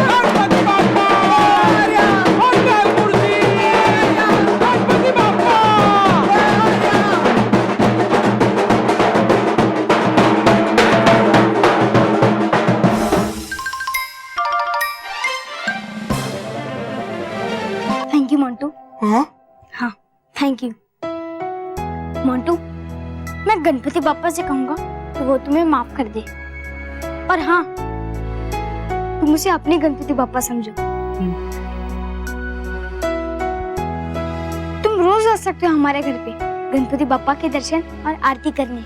D: गणपति बाप्पा! मंगल मूर्ति! गणपति बाप्पा!
B: Thank you Montu. हाँ, थैंक यू मोंटू। मैं गणपति बाप्पा से कहूंगा तो वो तुम्हें माफ कर दे। और हाँ, तुम उसे अपने गणपति बाप्पा समझो। तुम रोज आ सकते हो हमारे घर पे गणपति बाप्पा के दर्शन और आरती करने।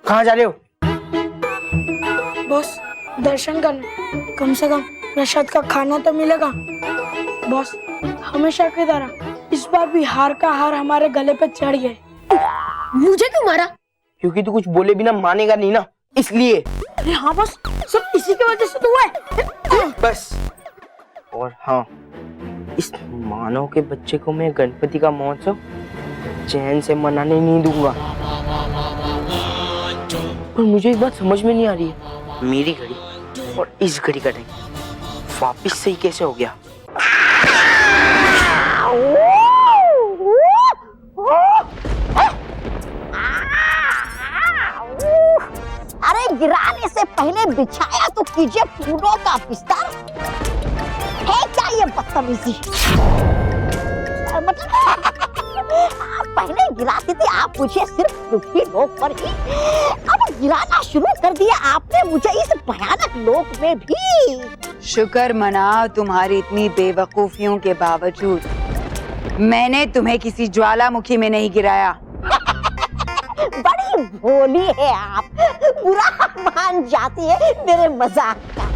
E: कहाँ जा रहे हो?
G: बॉस, दर्शन करने, कम से कम प्रसाद का खाना तो मिलेगा। बॉस, हमेशा की तरह इस बार भी हार का हार हमारे गले पे चढ़ गए।
B: मुझे क्यों मारा?
E: क्योंकि तू कुछ बोले बिना मानेगा नहीं ना, इसलिए।
G: अरे हाँ बॉस, सब इसी की वजह से तो हुआ है।
E: बस। और हाँ, इस मानव के बच्चे को मैं गणपति का महोत्सव चैन से मनाने नहीं दूंगा। और मुझे एक बात समझ में नहीं आ रही है, मेरी घड़ी और इस घड़ी का टाइम वापिस सही कैसे हो गया?
H: अरे गिराने से पहले बिछाया तो कीजिए फूलों का बिस्तर। है क्या ये बदतमीजी? मतलब पहले गिराती थी आप मुझे सिर्फ दुखी लोग पर ही, अब गिराना शुरू कर दिया आपने मुझे इस भयानक लोक में भी।
I: शुक्र मनाओ तुम्हारी इतनी बेवकूफियों के बावजूद मैंने तुम्हें किसी ज्वालामुखी में नहीं गिराया।
H: बड़ी भोली है आप, बुरा मान जाती है मेरे मजाक का।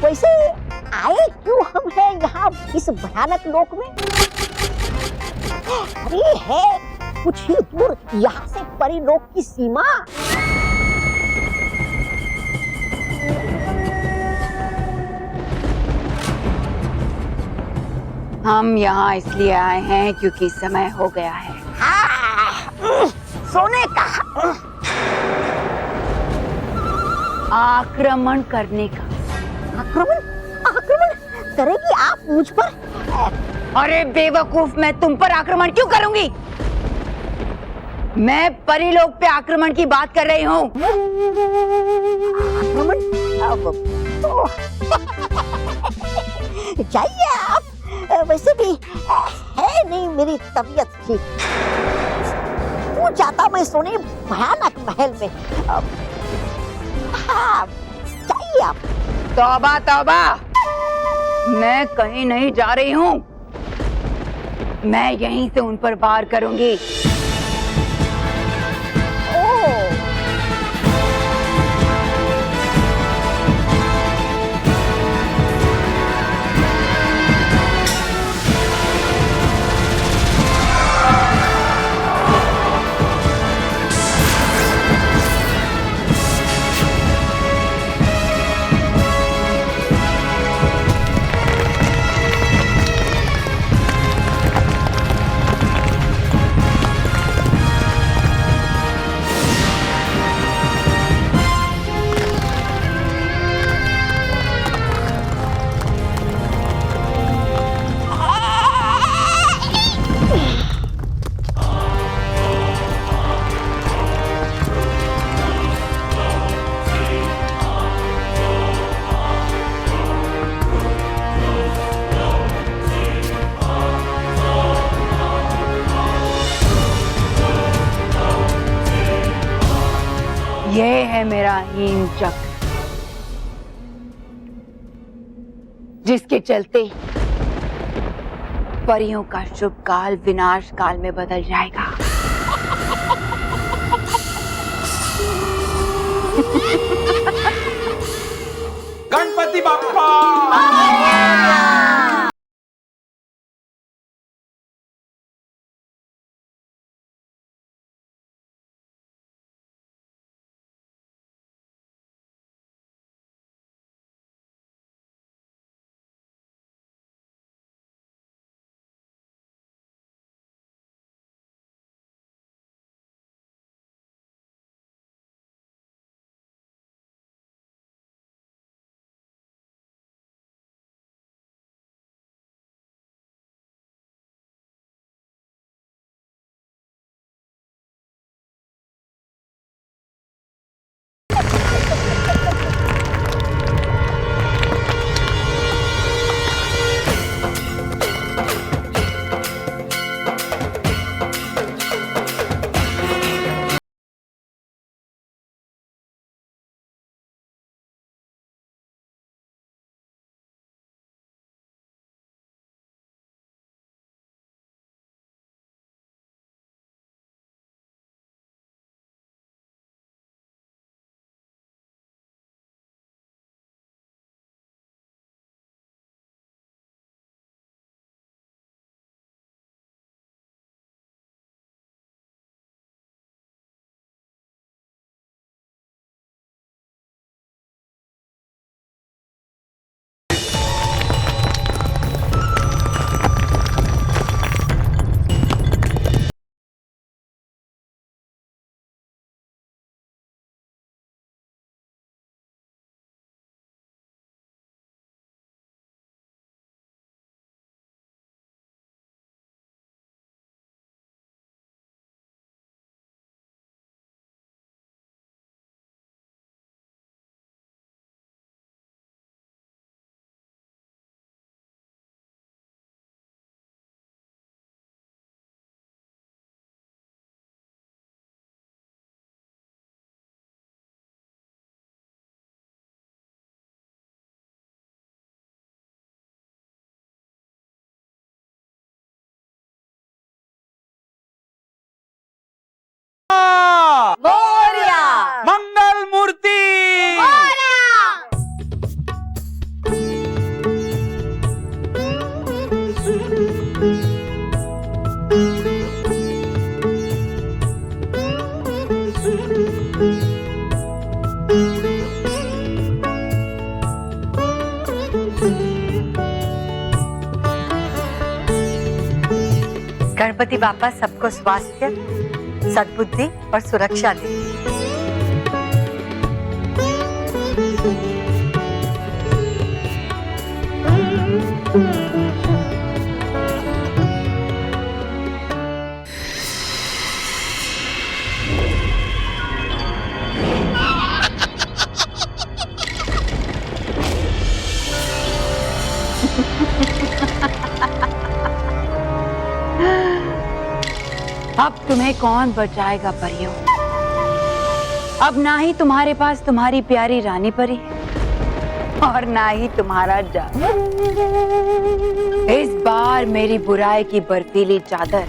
H: वैसे आए क्यों हम हैं यहाँ इस भयानक लोक में? अरे है कुछ ही दूर यहाँ से परिलोक की सीमा।
I: हम यहाँ इसलिए आए हैं क्योंकि समय हो गया है
H: सोने का,
I: आक्रमण करने का।
H: आक्रमण? आक्रमण करेगी आप मुझ पर?
I: अरे बेवकूफ, मैं तुम पर आक्रमण क्यों करूंगी? मैं परिलोक पे आक्रमण की बात कर रही हूँ।
H: आक्रमण? जाइए आप, वैसे भी है है नहीं मेरी तबीयत ठीक। तू जाता मैं सोने भयानक महल में। हाँ, चाहिए आप।
I: तौबा तौबा, मैं कहीं नहीं जा रही हूँ। मैं यहीं से उन पर वार करूंगी। ये है मेरा हीन चक्र, जिसके चलते परियों का शुभ काल विनाश काल में बदल जाएगा।
D: गणपति बाप्पा। मंगल मूर्ति।
C: गणपति बापा सबको स्वास्थ्य, सद्बुद्धि और सुरक्षा दे।
I: अब तुम्हें कौन बचाएगा परियों? अब ना ही तुम्हारे पास तुम्हारी प्यारी रानी परी है और ना ही तुम्हारा जादू। इस बार मेरी बुराई की बर्फीली चादर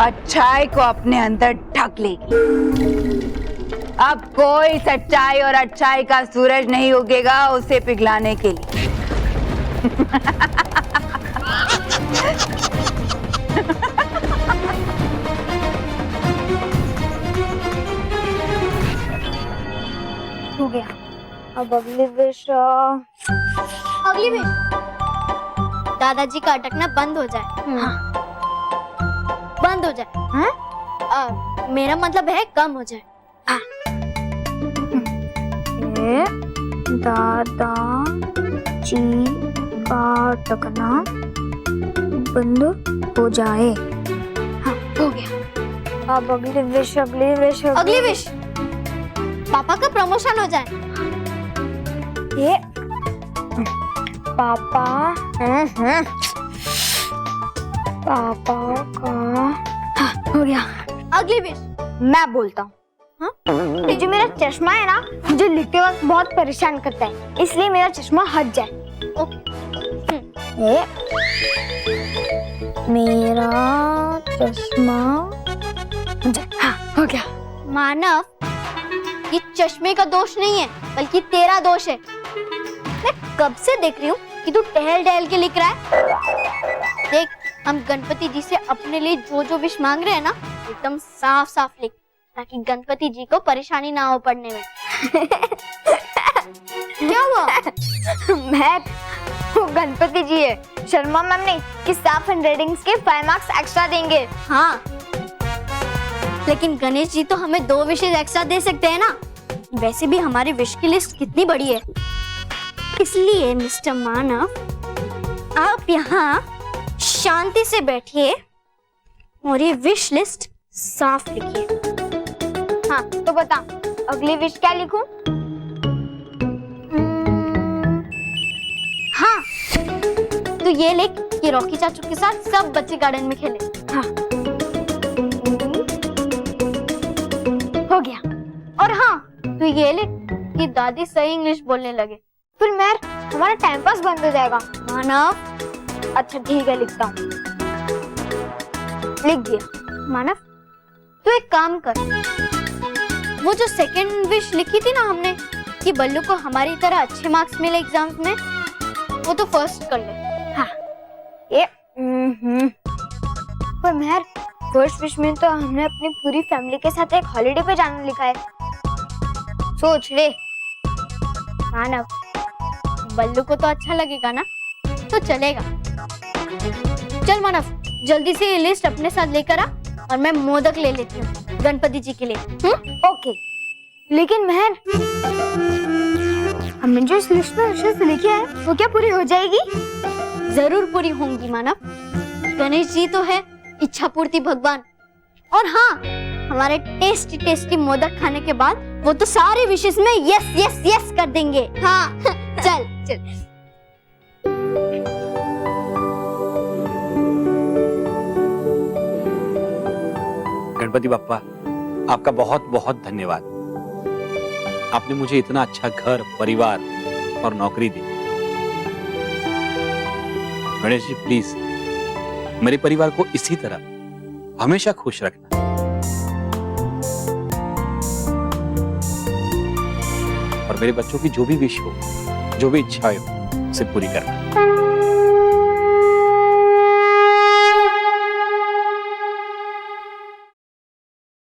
I: अच्छाई को अपने अंदर ढक लेगी। अब कोई सच्चाई और अच्छाई का सूरज नहीं उगेगा उसे पिघलाने के लिए।
B: हो गया। अब अगली विश दादाजी का अटकना बंद हो जाए। हाँ। बंद हो जाए। हाँ? मेरा मतलब है कम हो जाए। हाँ। दादाजी का अटकना बंद हो जाए। हाँ, हो गया। अब अगली विश अगली विश पापा का प्रमोशन हो जाए। ये पापा पापा का हाँ, हो गया। अगली विश मैं बोलता हूँ। हाँ? ये जो मेरा चश्मा है ना, मुझे लिखते वक्त बहुत परेशान करता है, इसलिए मेरा चश्मा हट जाए। ये मेरा चश्मा हाँ, हो गया। मानव, ये चश्मे का दोष नहीं है बल्कि तेरा दोष है। मैं कब से देख रही हूँ कि तू टहल के लिख रहा है। देख, हम गणपति जी से अपने लिए जो जो विश मांग रहे हैं ना, एकदम साफ साफ लिख, ताकि गणपति जी को परेशानी ना हो पढ़ने में। क्या हुआ? मैं वो गणपति जी है, शर्मा मैम नहीं कि साफ हैंडराइटिंग्स के 5 मार्क्स एक्स्ट्रा देंगे। हाँ, लेकिन गणेश जी तो हमें 2 विशेष एक्स्ट्रा दे सकते हैं ना। वैसे भी हमारी विश की लिस्ट कितनी बड़ी है, इसलिए मिस्टर मानव, आप यहाँ शांति से बैठिए और ये विश लिस्ट साफ लिखिए। हाँ, तो बता अगली विश क्या लिखूं? हाँ, तो ये लिख कि रॉकी चाचू के साथ सब बच्चे गार्डन में खेले। हाँ, हो गया। और हाँ, तो ये लिख कि दादी सही इंग्लिश बोलने लगे। फिर मैं हमारा टाइम पास बंद हो जाएगा। मानव, अच्छा ठीक है, लिखता हूँ। लिख दिया। मानव, तू एक काम कर, वो जो सेकंड विश लिखी थी ना हमने कि बल्लू को हमारी तरह अच्छे मार्क्स मिले एग्जाम्स में, वो तो फर्स्ट कर ले। हाँ, ये पर मेहर, फर्स्ट विश में तो हमने अपनी पूरी फैमिली के साथ एक हॉलिडे पे जाना लिखा है। सोच ले मानव, बल्लू को तो अच्छा लगेगा ना, तो चलेगा। चल मानव, जल्दी से ये लिस्ट अपने साथ लेकर आ और मैं मोदक ले लेती हूँ गणपति जी के लिए। ओके। लेकिन मेहर, हमने जो इस लिस्ट में विशेष लिखे हैं वो क्या पूरी हो जाएगी? जरूर पूरी होंगी मानव, गणेश जी तो है इच्छा पूर्ति भगवान। और हाँ, हमारे टेस्टी टेस्टी मोदक खाने के बाद वो तो सारे विशेष में यस यस यस कर देंगे। हाँ चल चल।
D: गणपति बप्पा, आपका बहुत बहुत धन्यवाद। आपने मुझे इतना अच्छा घर, परिवार और नौकरी दी। गणेश जी, प्लीज मेरे परिवार को इसी तरह हमेशा खुश रखना। और मेरे बच्चों की जो भी विश हो, जो भी इच्छा हो, उसे पूरी करना।